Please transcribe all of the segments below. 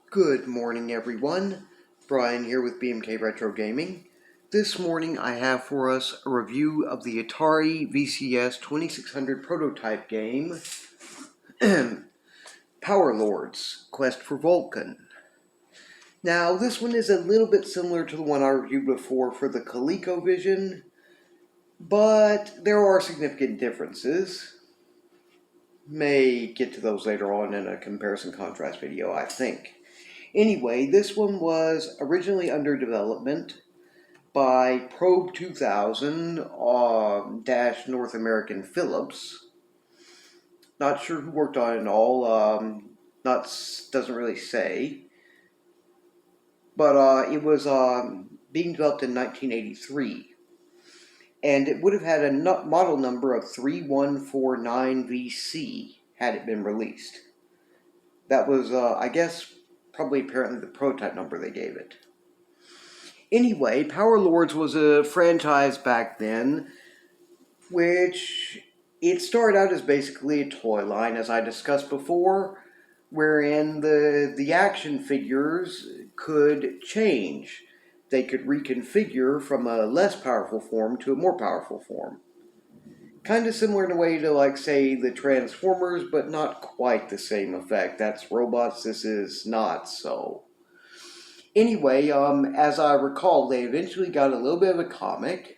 Good morning, everyone. Brian here with BMK Retro Gaming. This morning I have for us a review of the Atari VCS 2600 prototype game, Power Lords, Quest for Volcan. Now, this one is a little bit similar to the one I reviewed before for the ColecoVision, but there are significant differences. May get to those later on in a comparison contrast video, I think. Anyway, this one was originally under development by Probe 2000 North American Philips. Not sure who worked on it all. Doesn't really say. But it was being developed in 1983. And it would have had a model number of 3149VC had it been released. That was, I guess, probably apparently the prototype number they gave it. Anyway, Power Lords was a franchise back then, which it started out as basically a toy line, as I discussed before, wherein the action figures could change. They could reconfigure from a less powerful form to a more powerful form. Kind of similar in a way to, like, say, the Transformers, but not quite the same effect. That's robots, this is not so. Anyway, as I recall, they eventually got a little bit of a comic,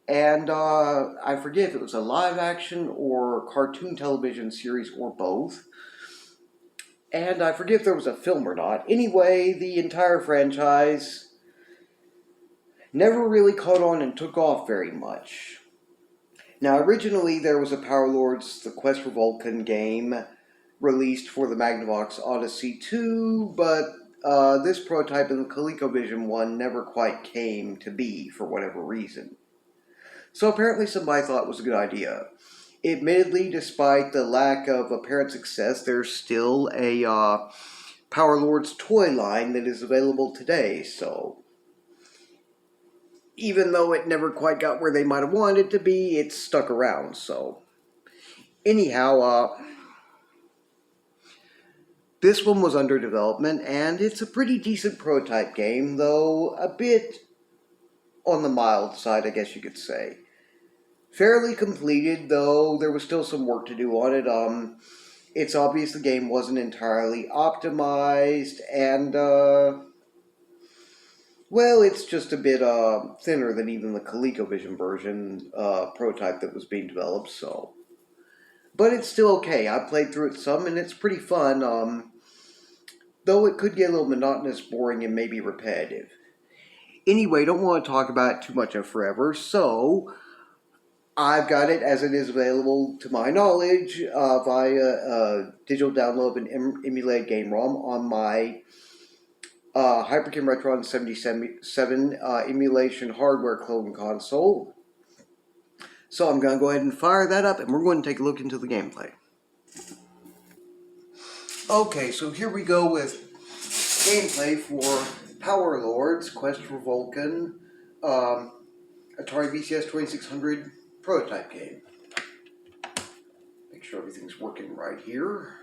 and I forget if it was a live action or cartoon television series or both. And I forget if there was a film or not. Anyway, the entire franchise never really caught on and took off very much. Now, originally there was a Power Lords, the Quest for Volcan game, released for the Magnavox Odyssey 2, but this prototype in the ColecoVision one never quite came to be for whatever reason. So apparently somebody thought it was a good idea. Admittedly, despite the lack of apparent success, there's still a Power Lords toy line that is available today, so even though it never quite got where they might have wanted it to be, it's stuck around, so. Anyhow, this one was under development, and it's a pretty decent prototype game, though a bit on the mild side, I guess you could say. Fairly completed, though there was still some work to do on it. It's obvious the game wasn't entirely optimized, and well, it's just a bit thinner than even the ColecoVision version prototype that was being developed, so. But it's still okay. I played through it some, and it's pretty fun, though it could get a little monotonous, boring, and maybe repetitive. Anyway, don't want to talk about it too much of forever, so I've got it as it is available, to my knowledge, via digital download of an emulated game ROM on my Hyperkin Retron 77 emulation hardware clone console. So I'm going to go ahead and fire that up, and we're going to take a look into the gameplay. Okay, so here we go with gameplay for Power Lords, Quest for Volcan, Atari VCS 2600 prototype game. Make sure everything's working right here.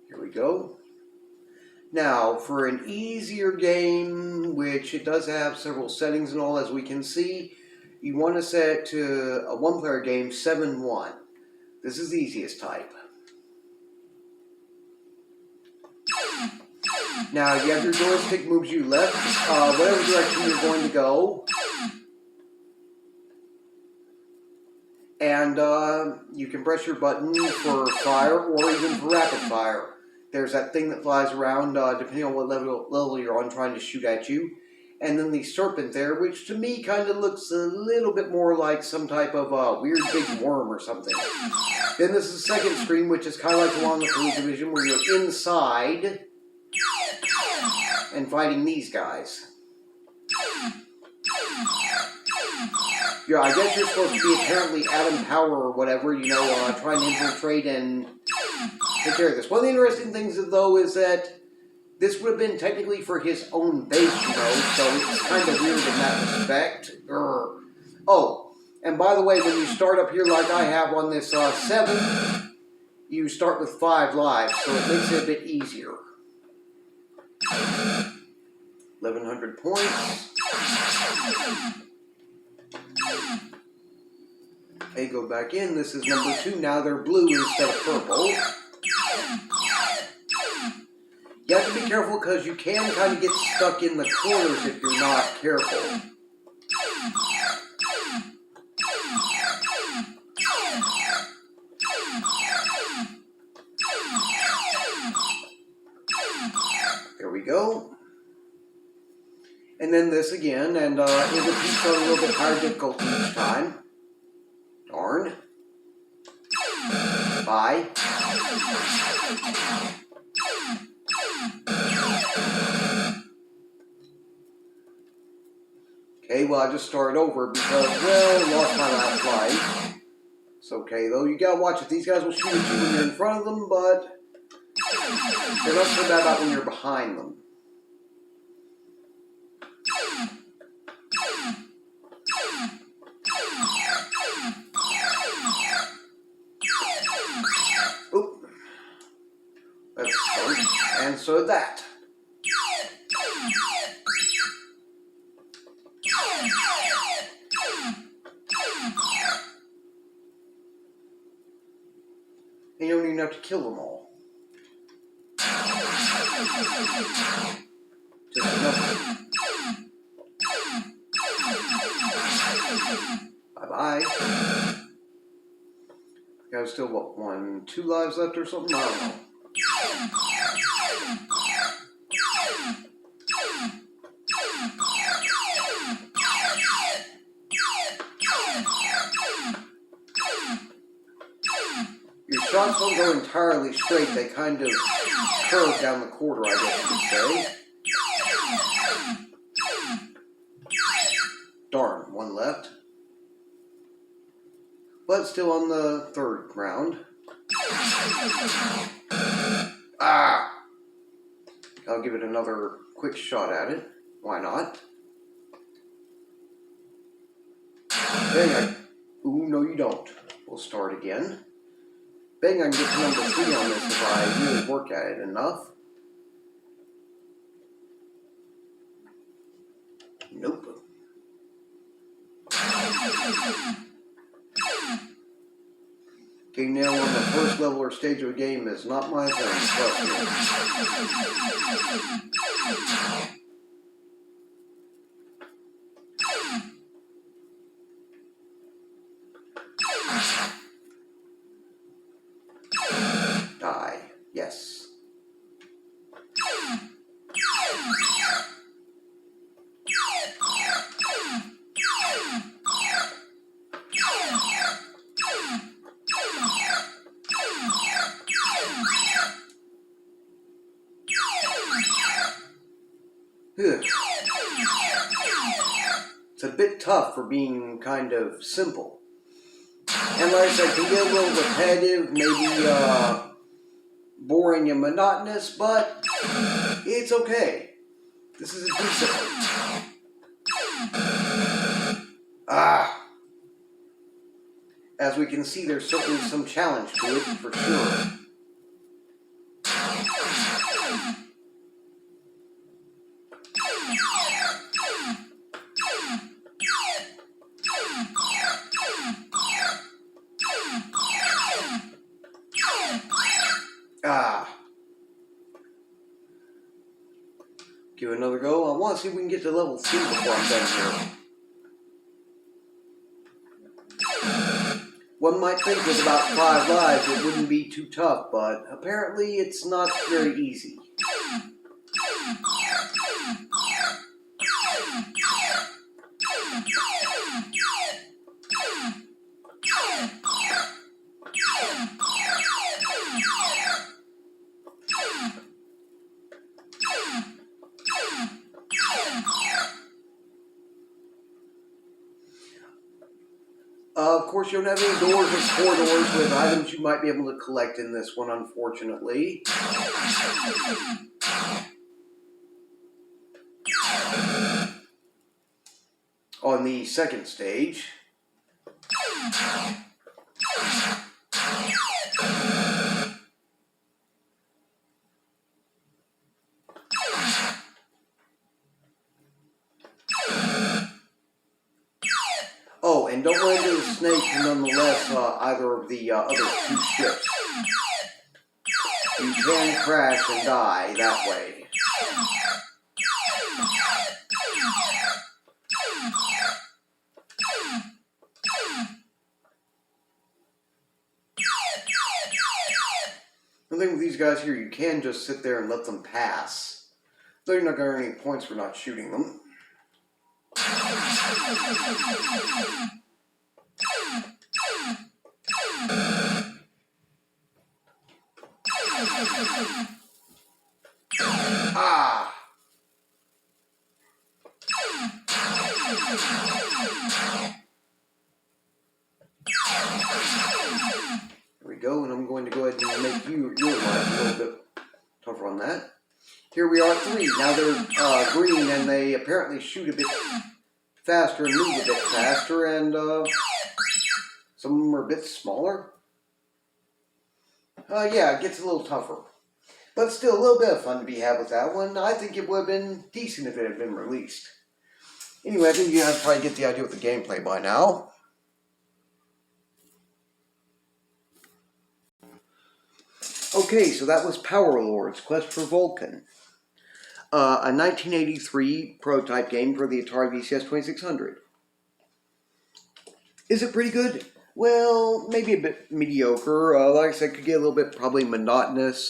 Here we go. Now, for an easier game, which it does have several settings and all, as we can see, you want to set it to a one-player game, 7-1. This is the easiest type. Now, you have your joystick moves you left, whatever direction you're going to go. And you can press your button for fire or even for rapid fire. There's that thing that flies around, depending on what level you're on, trying to shoot at you. And then the serpent there, which to me kind of looks a little bit more like some type of weird big worm or something. Then this is the second screen, which is kind of like the one with the ColecoVision, where you're inside and fighting these guys. Yeah, I guess you're supposed to be apparently Atom Power or whatever, you know, trying to infiltrate and take care of this. One of the interesting things, though, is that This would have been technically for his own base, you know, so it's kind of weird in that respect. Oh, and by the way, when you start up here like I have on this 7, you start with 5 lives, so it makes it a bit easier. 1,100 points. Okay, go back in. This is number 2. Now they're blue instead of purple. You have to be careful because you can kind of get stuck in the corners if you're not careful. There we go. And then this again, and it repeats on a little bit higher difficulty each time. Darn. Bye. Okay, well, I just started over because, well, lost my last life. It's okay, though. You gotta watch it. These guys will shoot at you when you're in front of them, but they're not so bad about when you're behind them. Oop. That's fun. And so that. And you don't even have to kill them all. Just enough. Bye-bye. I got still, what, 1, 2 lives left or something? I don't know. Your shots don't go entirely straight. They kind of curve down the corridor, I guess you could say. Darn, 1 left. But still on the 3rd round. Ah! I'll give it another quick shot at it. Why not? Bang, ooh, no you don't. We'll start again. Bang, I can get to number 3 on this if I really work at it enough. Nope. Getting nailed on the first level or stage of a game is not my thing, trust me. Die. Yes. It's a bit tough for being kind of simple. And like I said, it can get a little repetitive, maybe boring and monotonous, but it's okay. This is a decent one. As we can see, there's certainly some challenge to it, for sure. Give it another go. I want to see if we can get to level 3 before I'm done here. One might think with about 5 lives it wouldn't be too tough, but apparently it's not very easy. Of course, you don't have any doors or corridors with items you might be able to collect in this one, unfortunately. On the second stage, oh, and don't run into the snake nonetheless, either of the other two ships. You can crash and die that way. The thing with these guys here, you can just sit there and let them pass. Though you're not going to earn any points for not shooting them. Ah! There we go, and I'm going to go ahead and make your life a little bit tougher on that. Here we are at 3. Now they're green, and they apparently shoot a bit faster and move a bit faster, and some of them are a bit smaller. Yeah, it gets a little tougher. But still, a little bit of fun to be had with that one. I think it would have been decent if it had been released. Anyway, I think you guys probably get the idea with the gameplay by now. Okay, so that was Power Lords, Quest for Volcan. A 1983 prototype game for the Atari VCS 2600. Is it pretty good? Well, maybe a bit mediocre. Like I said, could get a little bit probably monotonous,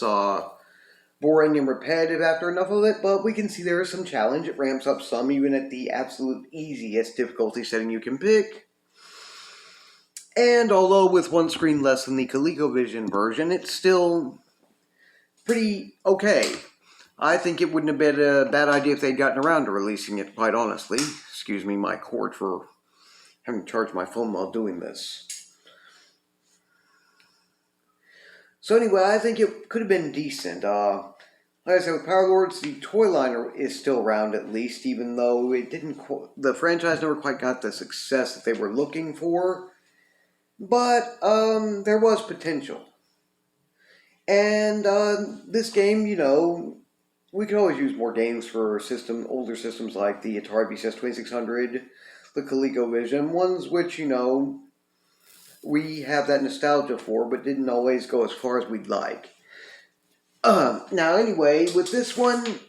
boring and repetitive after enough of it, but we can see there is some challenge. It ramps up some, even at the absolute easiest difficulty setting you can pick. And although with one screen less than the ColecoVision version, it's still pretty okay. I think it wouldn't have been a bad idea if they'd gotten around to releasing it, quite honestly. Excuse me, my cord for having to charge my phone while doing this. So anyway, I think it could have been decent. Like I said, with Power Lords, the toy line is still around at least, even though it didn't. The franchise never quite got the success that they were looking for. But there was potential. And this game, you know, we could always use more games for older systems like the Atari VCS 2600, the ColecoVision, ones which, you know, we have that nostalgia for, but didn't always go as far as we'd like. Now, anyway, with this one,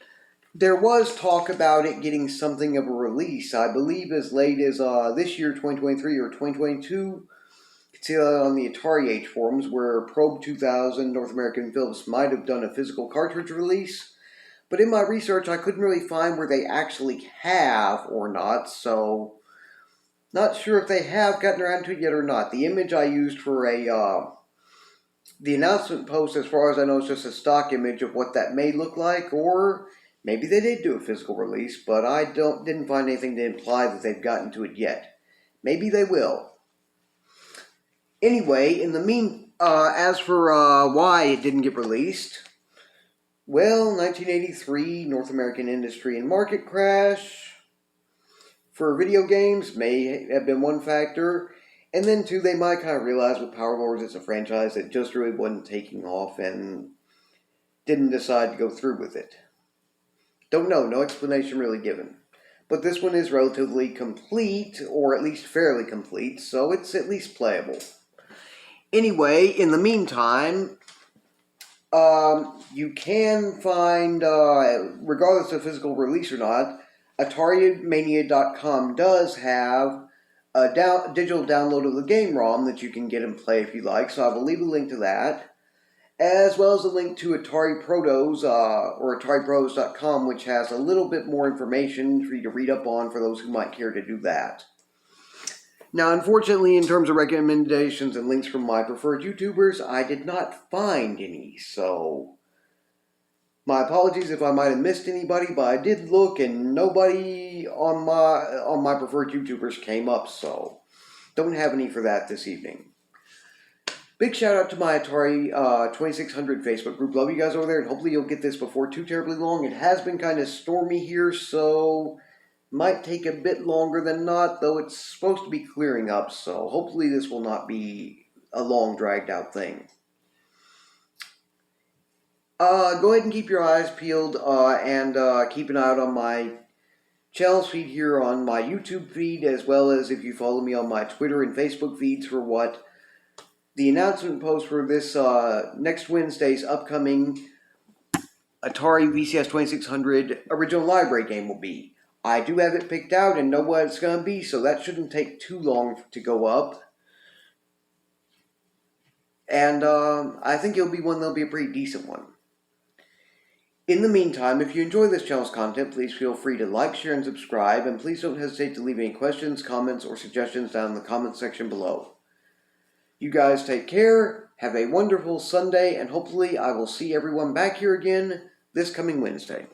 there was talk about it getting something of a release. I believe as late as this year, 2023 or 2022. You can see that on the Atari Age forums, where Probe 2000 North American Films might have done a physical cartridge release. But in my research, I couldn't really find where they actually have or not, so not sure if they have gotten around to it yet or not. The image I used for the announcement post, as far as I know, is just a stock image of what that may look like, or maybe they did do a physical release, but I didn't find anything to imply that they've gotten to it yet. Maybe they will. Anyway, in the as for why it didn't get released, well, 1983, North American industry and market crash for video games may have been one factor. And then, too, they might kind of realize with Power Lords it's a franchise that just really wasn't taking off and didn't decide to go through with it. Don't know, no explanation really given. But this one is relatively complete, or at least fairly complete, so it's at least playable. Anyway, in the meantime, you can find, regardless of physical release or not, AtariMania.com does have a digital download of the game ROM that you can get and play if you like, so I will leave a link to that, as well as a link to Atari Protos, or AtariPros.com, which has a little bit more information for you to read up on for those who might care to do that. Now, unfortunately, in terms of recommendations and links from my preferred YouTubers, I did not find any, so my apologies if I might have missed anybody, but I did look and nobody on my preferred YouTubers came up, so don't have any for that this evening. Big shout out to my Atari 2600 Facebook group. Love you guys over there, and hopefully you'll get this before too terribly long. It has been kind of stormy here, so Might take a bit longer than not, though it's supposed to be clearing up, so hopefully this will not be a long dragged out thing. Go ahead and keep your eyes peeled and keep an eye out on my channel's feed here on my YouTube feed, as well as if you follow me on my Twitter and Facebook feeds for what the announcement post for this next Wednesday's upcoming Atari VCS 2600 original library game will be. I do have it picked out and know what it's going to be, so that shouldn't take too long to go up. And I think it'll be one that'll be a pretty decent one. In the meantime, if you enjoy this channel's content, please feel free to like, share, and subscribe, and please don't hesitate to leave any questions, comments, or suggestions down in the comments section below. You guys take care, have a wonderful Sunday, and hopefully I will see everyone back here again this coming Wednesday.